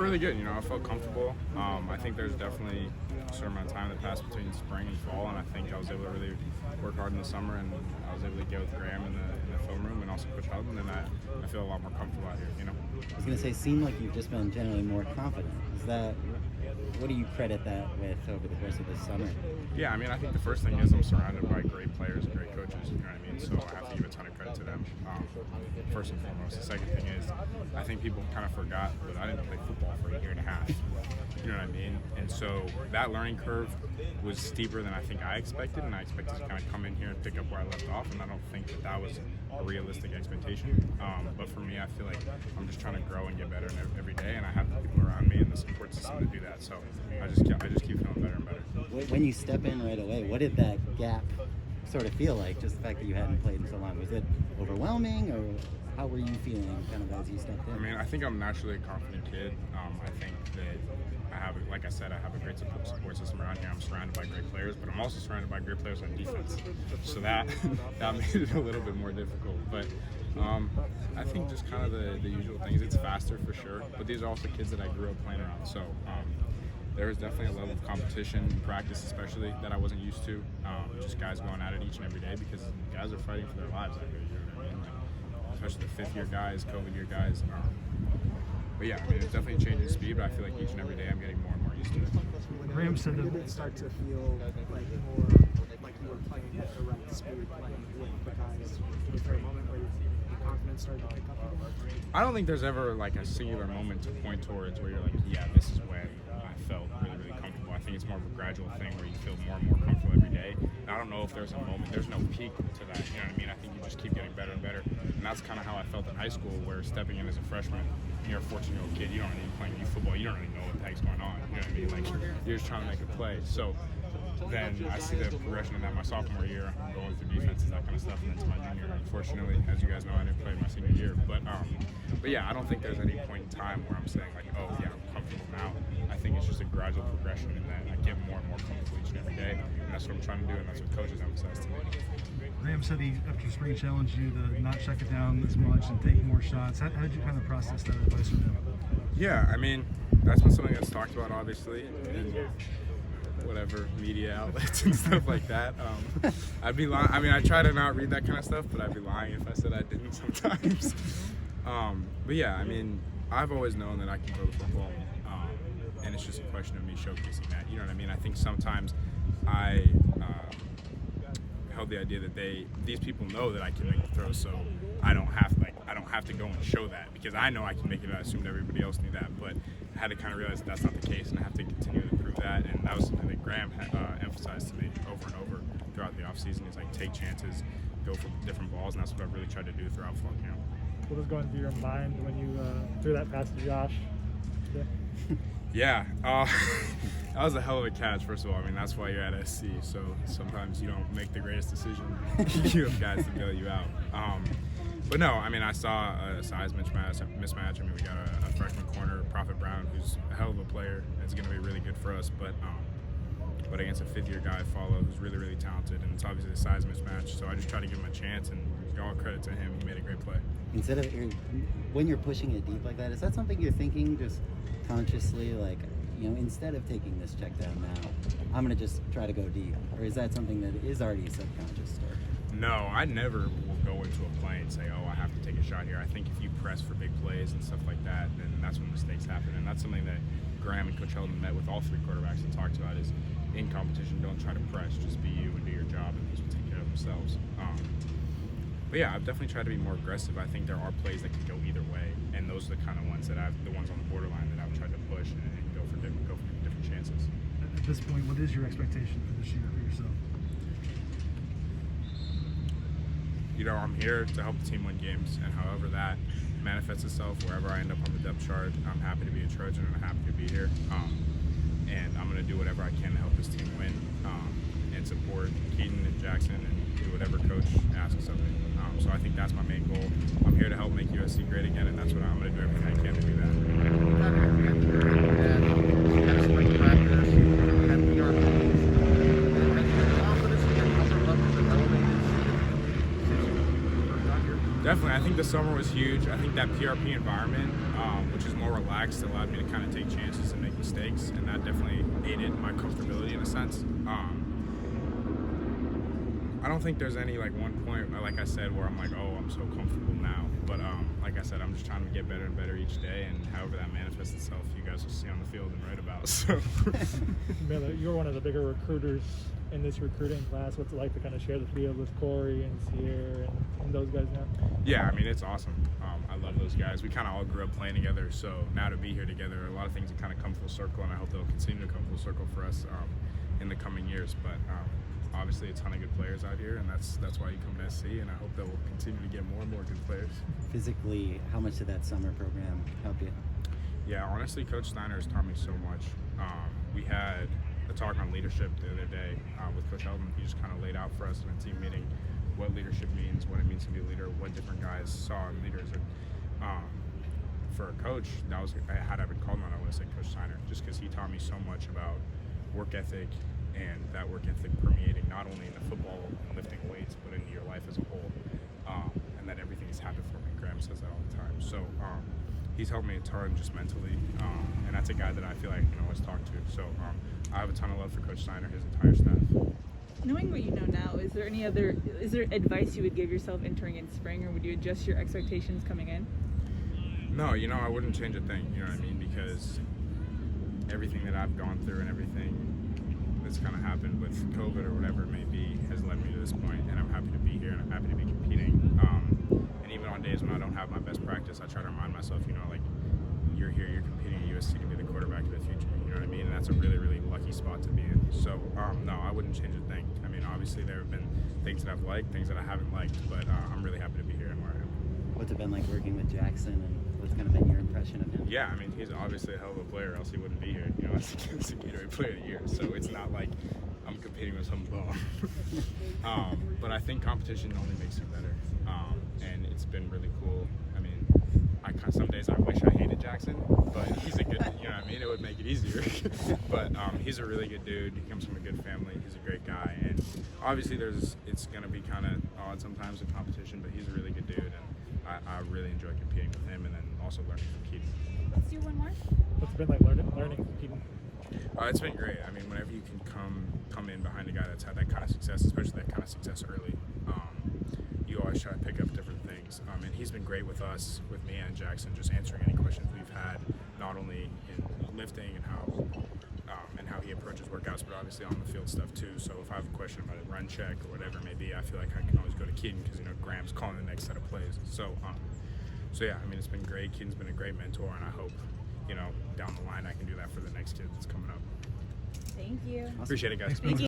really good. I felt comfortable. I think there's definitely a certain amount of time that passed between spring and fall, and I think I was able to really work hard in the summer, and I was able to get with Graham in the film room and also Coach Hudson, and I feel a lot more comfortable out here. I was going to say, seemed like you've just been generally more confident. What do you credit that with over the course of this summer? Yeah, I think the first thing is I'm surrounded by great players and great coaches, so I have to give a ton of credit to them, first and foremost. The second thing is, I think people kind of forgot, but I didn't play football for a year and a half, and so that learning curve was steeper than I think I expected, and I expected to kind of come in here and pick up where I left off, and I don't think that was a realistic expectation, but for me, I feel like I'm just trying to grow and get better every day, and I have the people around me and the support system to do that, so I just keep feeling better and better. When you step in right away, what did that gap sort of feel like? Just the fact that you hadn't played in so long, was it overwhelming, or how were you feeling kind of as you stepped in? I think I'm naturally a confident kid. I think that like I said, I have a great support system around here. I'm surrounded by great players, but I'm also surrounded by great players on defense. So that made it a little bit more difficult. But I think just kind of the usual things. It's faster for sure, but these are also kids that I grew up playing around. So there is definitely a level of competition in practice, especially, that I wasn't used to. Just guys going at it each and every day, because guys are fighting for their lives out here. Especially the fifth-year guys, COVID-year guys. But yeah, it's definitely a change in speed, but I feel like each and every day I'm getting more and more used to it. Graham said that it start to feel like more like you were playing at the right speed, playing with the guys. Was there a moment where your confidence started to pick up? I don't think there's ever like a singular moment to point towards where you're like, yeah, this is when I felt really, really comfortable. I think it's more of a gradual thing where you feel more and more comfortable every day. And I don't know if there's a moment, there's no peak to that, I think you just keep getting better and better. And that's kind of how I felt in high school, where stepping in as a freshman, you're a 14-year-old kid, you don't really playing youth football, you don't really know what the heck's going on, Like, you're just trying to make a play. So then I see the progression in that my sophomore year, I'm going through defenses, that kind of stuff, and then to my junior year. Unfortunately, as you guys know, I didn't play my senior year. But yeah, I don't think there's any point in time where I'm saying like, oh yeah, I'm comfortable now. I think it's just a gradual progression in that I get more and more comfortable each and every day, and that's what I'm trying to do, and that's what coaches emphasize to me. Graham said he, after spring, challenged you to not check it down as much and take more shots. How did you kind of process that advice from him? Yeah, that's been something that's talked about, obviously, in whatever media outlets and stuff like that. I'd be lying. I try to not read that kind of stuff, but I'd be lying if I said I didn't sometimes. But yeah, I've always known that I can throw the football, and it's just a question of me showcasing that. I think sometimes I held the idea that these people know that I can make the throw, so I don't have to go and show that, because I know I can make it. I assumed everybody else knew that, but I had to kind of realize that that's not the case, and I have to continue to prove that. And that was something that Graham emphasized to me over and over throughout the offseason. He's like, take chances, go for different balls, and that's what I've really tried to do throughout fall camp. What was going through your mind when you threw that pass to Josh? Yeah, that was a hell of a catch, first of all. That's why you're at SC, so sometimes you don't make the greatest decision. You have guys to bail you out. But no, I saw a size mismatch. We got a freshman corner, Prophet Brown, who's a hell of a player. It's going to be really good for us, but against a fifth-year guy, Follow, who's really, really talented, and it's obviously a size mismatch, so I just try to give him a chance, and all credit to him. He made a great play. When you're pushing it deep like that, is that something you're thinking just consciously, like, instead of taking this check down now, I'm going to just try to go deep? Or is that something that is already subconscious? No, I never will go into a play and say, oh, I have to take a shot here. I think if you press for big plays and stuff like that, then that's when mistakes happen. And that's something that Graham and Coach Heldman met with all three quarterbacks and talked about, is in competition, don't try to press. Just be you and do your job, and these will take care of themselves. But yeah, I've definitely tried to be more aggressive. I think there are plays that can go either way, and those are the kind of ones the ones on the borderline that I've tried to push and go for different chances. At this point, what is your expectation for this year for yourself? I'm here to help the team win games, and however that manifests itself, wherever I end up on the depth chart, I'm happy to be a Trojan, and I'm happy to be here. And I'm going to do whatever I can to help this team win, and support Keaton and Jackson, and do whatever coach asks of me. So I think that's my main goal. I'm here to help make USC great again, and that's what I'm going to do everything I can to do that. Definitely, I think the summer was huge. I think that PRP environment, which is more relaxed. It allowed me to kind of take chances and make mistakes, and that definitely aided my comfortability in a sense. I don't think there's any like one point, like I said, where I'm like, oh, I'm so comfortable now. But like I said, I'm just trying to get better and better each day, and however that manifests itself, you guys will see on the field and write about. So, Miller, you're one of the bigger recruiters in this recruiting class. What's it like to kind of share the field with Corey and Sierra and those guys now? yeah, I mean, it's awesome. I love those guys. We kind of all grew up playing together, so now to be here together, a lot of things have kind of come full circle, and I hope they'll continue to come full circle for us in the coming years. But obviously, a ton of good players out here, and that's why you come to SC, and I hope that we'll continue to get more and more good players. Physically, how much did that summer program help you? Yeah, honestly, Coach Steiner has taught me so much. We had a talk on leadership the other day with Coach Eldman. He just kind of laid out for us in a team meeting what leadership means, what it means to be a leader, what different guys saw in leaders. And for a coach, had I been called on, I would have said Coach Steiner, just because he taught me so much about work ethic, and that work ethic permeating not only in the football and lifting weights, but into your life as a whole, and that everything is habit forming. Graham says that all the time. So he's helped me a ton just mentally, and that's a guy that I feel like I can always talk to. So I have a ton of love for Coach Steiner, his entire staff. Knowing what you know now, is there advice you would give yourself entering in spring, or would you adjust your expectations coming in? No, I wouldn't change a thing, you know what I mean? Because everything that I've gone through and everything that's kind of happened with COVID or whatever it may be has led me to this point, and I'm happy to be here and I'm happy to be competing. And even on days when I don't have my best practice, I try to remind myself, like, you're here, you're competing at USC to be the quarterback of the future, you know what I mean? And that's a really, really lucky spot to be in. So, no, I wouldn't change a thing. I mean, obviously there have been things that I've liked, things that I haven't liked, but I'm really happy to be here and where I am. What's it been like working with Jackson, and what's kind of been your impression of him? Yeah, I mean, he's obviously a hell of a player, else he wouldn't be here. It's the Gatorade Player of the Year, so it's not like I'm competing with some bum. But I think competition only makes you better, and it's been really cool. I mean, some days I wish I hated Jackson, but he's a good, you know what I mean? It would make it easier. But he's a really good dude. He comes from a good family. He's a great guy, and obviously it's going to be kind of odd sometimes in competition, but he's a really good dude, and I really enjoy competing with him, and then also learning from Keaton. Let's do one more. What's it been like learning from Keaton? It's been great. I mean, whenever you can come in behind a guy that's had that kind of success, especially that kind of success early, you always try to pick up different things. And he's been great with us, with me and Jackson, just answering any questions we've had, not only in lifting and how he approaches workouts, but obviously on the field stuff too. So if I have a question about a run check or whatever it may be, I feel like I can always go to Keaton because Graham's calling the next set of plays. So yeah, I mean, it's been great. Keaton's been a great mentor, and I hope down the line I can do that for the next kid that's coming up. Thank you. Appreciate it, guys. Thank you.